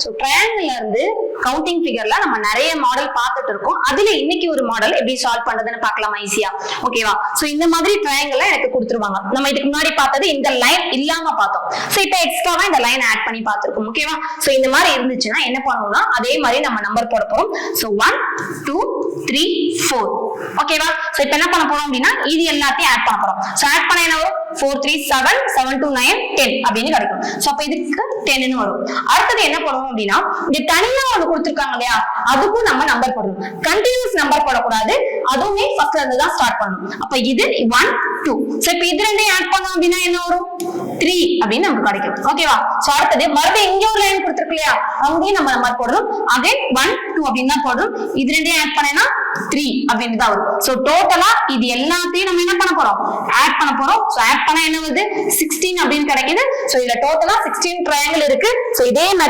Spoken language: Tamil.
சோ ட்ரையாங்கிள்ல இருந்து கவுண்டிங் ஃபிகர்ல நம்ம நிறைய மாடல் பார்த்துட்டு இருக்கோம். அதுல இன்னைக்கு ஒரு மாடல் எப்படி சால்வ் பண்றதுன்னு பார்க்கலாமா ஈஸியா? ஓகேவா? சோ இந்த மாதிரி ட்ரையாங்கிள் எனக்கு கொடுத்துருவாங்க. நம்ம இதுக்கு முன்னாடி பார்த்தது இந்த லைன் இல்லாம பார்த்தோம். சோ இப்போ எக்ஸ்ட்ராவா இந்த லைன் ஆட் பண்ணி பார்த்திருக்கோம். ஓகேவா? சோ இந்த மாதிரி இருந்துச்சுன்னா என்ன பண்ணணும்னா அதே மாதிரி நம்ம நம்பர் போட போறோம். சோ 1 2 3 4. ஓகேவா? சோ இப்போ என்ன பண்ண போறோம் அப்படின்னா இது எல்லாத்தையும் ஆட் பண்ண போறோம். சோ ஆட் பண்ண என்ன வரும்? 4 3 7 7 2 9 10 அப்படின்னு கிடைக்கும். சோ அப்ப இதுக்கு 10 ன்னு வரும். அடுத்து என்ன பண்ணுவோம் அப்படின்னா இந்த தனியா ஒன்னு கொடுத்திருக்காங்க இல்லையா, அதுக்கும் நம்ம நம்பர் போடணும். கண்டினியூஸ் நம்பர் போடக்கூடாது, அதுவுமே ஃபர்ஸ்ட்ல இருந்து தான் ஸ்டார்ட் பண்ணணும். அப்ப இது 1 2. சோ இப்போ இது ரெண்டையும் ஆட் பண்ணோம் அப்படின்னா என்ன வரும்? 3 அப்படின்னு நமக்கு கிடைக்கும். ஓகேவா? சோ அடுத்து மறுபடியும் இங்க ஒரு லைன் கொடுத்திருக்கு இல்லையா, அங்கேயும் நம்ம நம்பர் போடணும். அகைன் 1 2 அப்படின்னு தான் போடணும். இது ரெண்டையும் ஆட் பண்ணேன்னா 3 அப்படின்னு தான் வரும். சோ டோட்டலா இது எல்லாத்தையும் நம்ம என்ன பண்ண போறோம்? ஆட் பண்ண போறோம். சோ ஆட் பண்ணா என்ன வருது? 16 அப்படின்னு கிடைக்குது. சோ இதுல டோட்டலா 16 ட்ரையாங்கிள் இருக்கு. சோ இதே